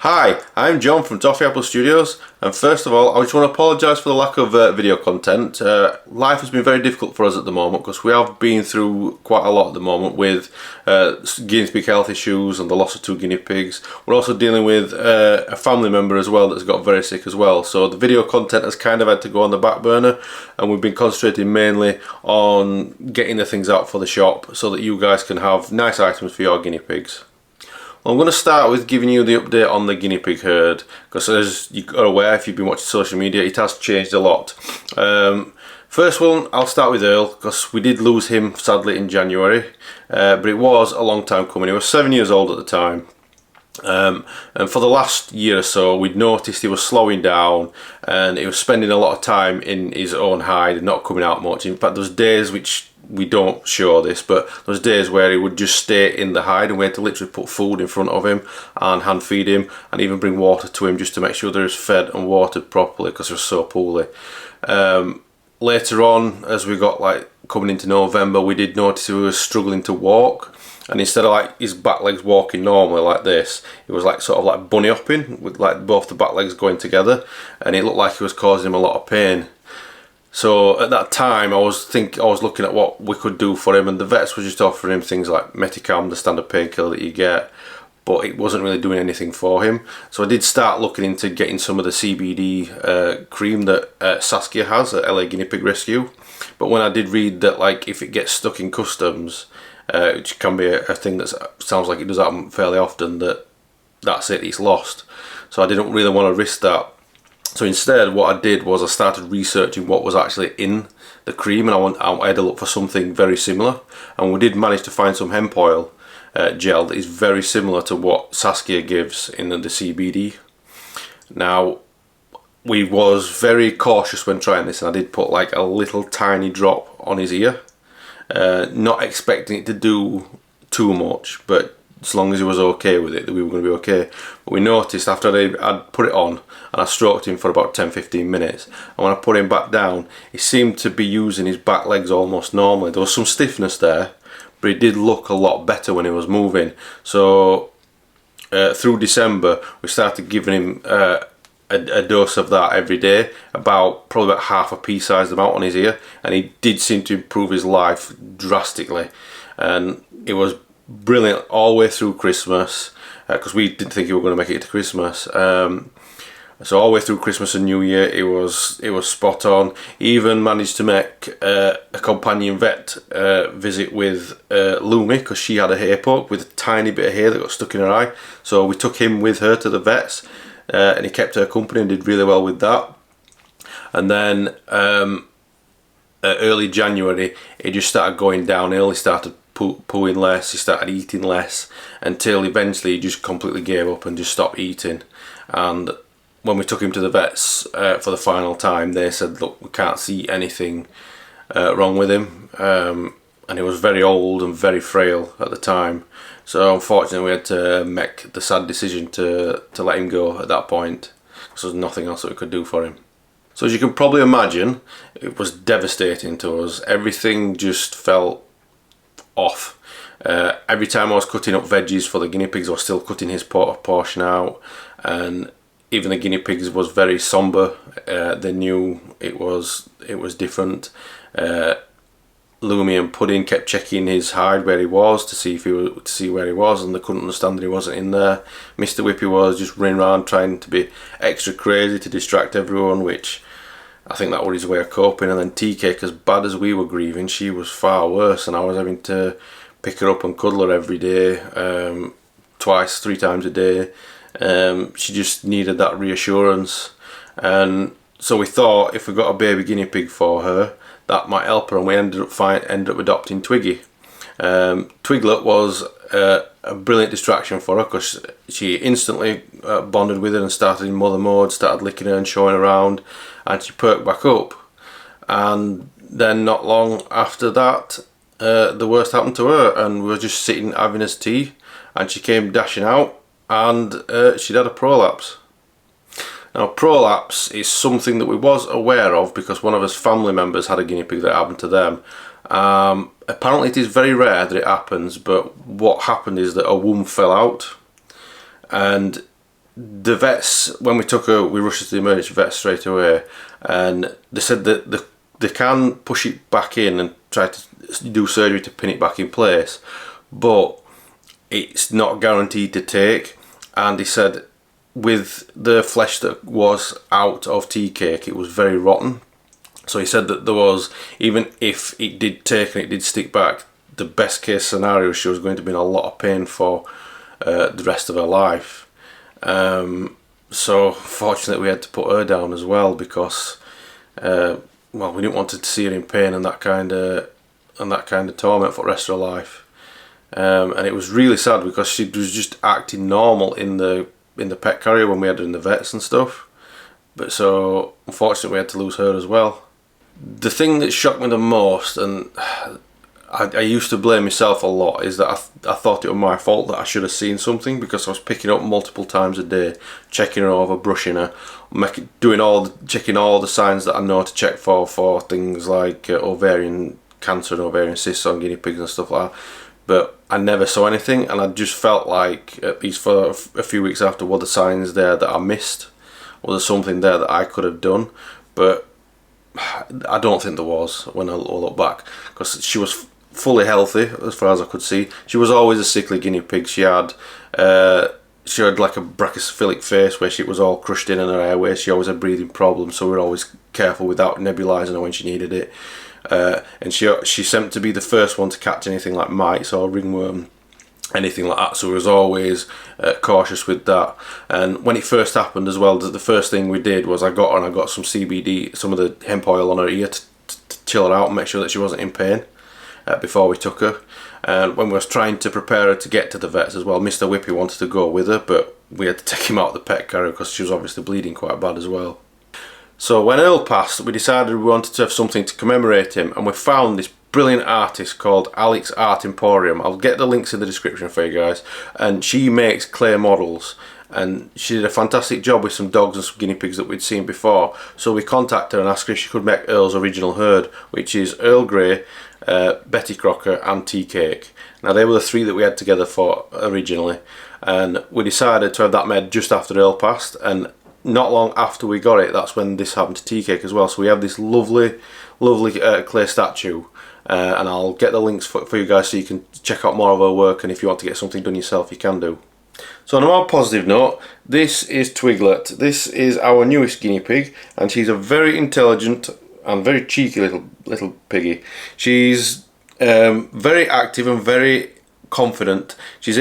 Hi, I'm John from Toffee Studios, and first of all I just want to apologise for the lack of video content. Life has been very difficult for us at the moment because we have been through quite a lot at the moment with guinea pig health issues and the loss of 2 guinea pigs. We're also dealing with a family member as well that's got very sick as well, so the video content has kind of had to go on the back burner, and we've been concentrating mainly on getting the things out for the shop so that you guys can have nice items for your guinea pigs. I'm going to start with giving you the update on the guinea pig herd, because as you are aware if you've been watching social media, it has changed a lot. First one, I'll start with Earl, because we did lose him sadly in January, but it was a long time coming. He was 7 years old at the time, and for the last year or so we'd noticed he was slowing down and he was spending a lot of time in his own hide and not coming out much. In fact, there was days which we don't show this, but there was days where he would just stay in the hide and we had to literally put food in front of him and hand feed him and even bring water to him just to make sure that he was fed and watered properly because he was so poorly. Later on, as we got coming into November, we did notice he was struggling to walk, and instead of his back legs walking normally like this, he was sort of bunny hopping with both the back legs going together, and it looked like it was causing him a lot of pain. So at that time I was looking at what we could do for him, and the vets were just offering him things like Meticam, the standard painkiller that you get, but it wasn't really doing anything for him. So I did start looking into getting some of the CBD cream that Saskia has at LA Guinea Pig Rescue. But when I did read that if it gets stuck in customs, which can be a thing that sounds like it does happen fairly often, that's it, it's lost. So I didn't really want to risk that. So instead what I did was I started researching what was actually in the cream, and I had to look for something very similar, and we did manage to find some hemp oil gel that is very similar to what Saskia gives in the CBD. Now, we was very cautious when trying this, and I did put a little tiny drop on his ear, not expecting it to do too much, but as long as he was okay with it, that we were going to be okay. But we noticed after I'd put it on and I stroked him for about 10-15 minutes, and when I put him back down, he seemed to be using his back legs almost normally. There was some stiffness there, but he did look a lot better when he was moving. So through December we started giving him a dose of that every day, probably about half a pea-sized amount on his ear, and he did seem to improve his life drastically, and it was brilliant all the way through Christmas, because we didn't think he was going to make it to Christmas. So all the way through Christmas and New Year it was spot on. He even managed to make a companion vet visit with Lumi, because she had a hair poke with a tiny bit of hair that got stuck in her eye. So we took him with her to the vets, and he kept her company and did really well with that. And then early January he just started going downhill. He started pooing less, he started eating less, until eventually he just completely gave up and just stopped eating. And when we took him to the vets for the final time, they said, look, we can't see anything wrong with him, and he was very old and very frail at the time. So unfortunately we had to make the sad decision to let him go at that point, because there was nothing else that we could do for him. So as you can probably imagine, it was devastating to us. Everything just felt off. Every time I was cutting up veggies for the guinea pigs, I was still cutting his portion out, and even the guinea pigs was very somber. They knew it was different. Lumi and Pudding kept checking his hide where he was to see where he was, and they couldn't understand that he wasn't in there. Mr. Whippy was just running around trying to be extra crazy to distract everyone, which I think that was his way of coping. And then Teacake, as bad as we were grieving, she was far worse, and I was having to pick her up and cuddle her every day, 3 times a day. She just needed that reassurance, and so we thought if we got a baby guinea pig for her, that might help her, and we ended up adopting Twiggy. Twiglet was a brilliant distraction for her, because she instantly bonded with her and started in mother mode, started licking her and showing around, and she perked back up. And then not long after that, the worst happened to her, and we were just sitting having us tea, and she came dashing out, and she'd had a prolapse. Now, prolapse is something that we was aware of because one of us family members had a guinea pig that happened to them. Apparently it is very rare that it happens, but what happened is that a womb fell out, and the vets, when we took her, we rushed her to the emergency vet straight away, and they said that they can push it back in and try to do surgery to pin it back in place, but it's not guaranteed to take. And he said with the flesh that was out of Teacake, it was very rotten. So he said that there was, even if it did take and it did stick back, the best case scenario, she was going to be in a lot of pain for the rest of her life. So fortunately we had to put her down as well, because well, we didn't want to see her in pain and that kind of torment for the rest of her life. And it was really sad because she was just acting normal in the pet carrier when we had her in the vets and stuff. But so unfortunately we had to lose her as well. The thing that shocked me the most, and I used to blame myself a lot, is that I thought it was my fault that I should have seen something, because I was picking up multiple times a day, checking her over, brushing her, checking all the signs that I know to check for things like ovarian cancer and ovarian cysts on guinea pigs and stuff like that. But I never saw anything, and I just felt like, at least for a few weeks after, were the signs there that I missed? Was there something there that I could have done? But I don't think there was when I look back, because she was fully healthy as far as I could see. She was always a sickly guinea pig. She had like a brachycephalic face where she was all crushed in her airways. She always had breathing problems, so we were always careful without nebulizing her when she needed it. And she seemed to be the first one to catch anything like mites or ringworm, anything like that, so we was always cautious with that. And when it first happened as well, the first thing we did was I got some CBD, some of the hemp oil on her ear to chill her out and make sure that she wasn't in pain before we took her. And when we was trying to prepare her to get to the vets as well, Mr. Whippy wanted to go with her, but we had to take him out of the pet carrier because she was obviously bleeding quite bad as well. So when Earl passed, we decided we wanted to have something to commemorate him, and we found this brilliant artist called Aleks Art Emporium. I'll get the links in the description for you guys. And she makes clay models, and she did a fantastic job with some dogs and some guinea pigs that we'd seen before. So we contacted her and asked her if she could make Earl's original herd, which is Earl Grey, Betty Crocker and Teacake. Now they were the three that we had together for originally, and we decided to have that made just after Earl passed. And not long after we got it, that's when this happened to Teacake as well. So we have this lovely clay statue, and I'll get the links for you guys so you can check out more of her work, and if you want to get something done yourself, you can do. So on a more positive note, this is Twiglet. This is our newest guinea pig, and she's a very intelligent and very cheeky little piggy. She's very active and very confident. She was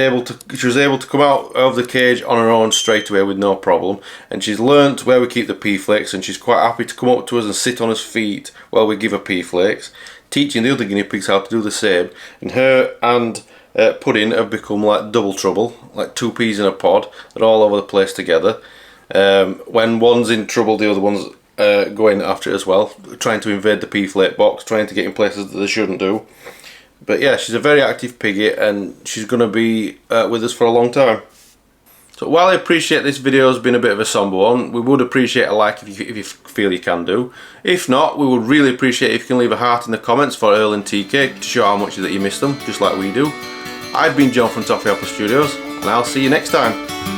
able to come out of the cage on her own straight away with no problem, and she's learnt where we keep the pea flakes, and she's quite happy to come up to us and sit on his feet while we give her pea flakes, teaching the other guinea pigs how to do the same. And her and Pudding have become like double trouble, like two peas in a pod. They're all over the place together. When one's in trouble, the other one's going after it as well, trying to invade the pea flake box, trying to get in places that they shouldn't do. But yeah, she's a very active piggy, and she's going to be with us for a long time. So while I appreciate this video has been a bit of a somber one, we would appreciate a like if you feel you can do. If not, we would really appreciate if you can leave a heart in the comments for Earl and Teacake to show how much that you miss them, just like we do. I've been John from Toffee Studios, and I'll see you next time.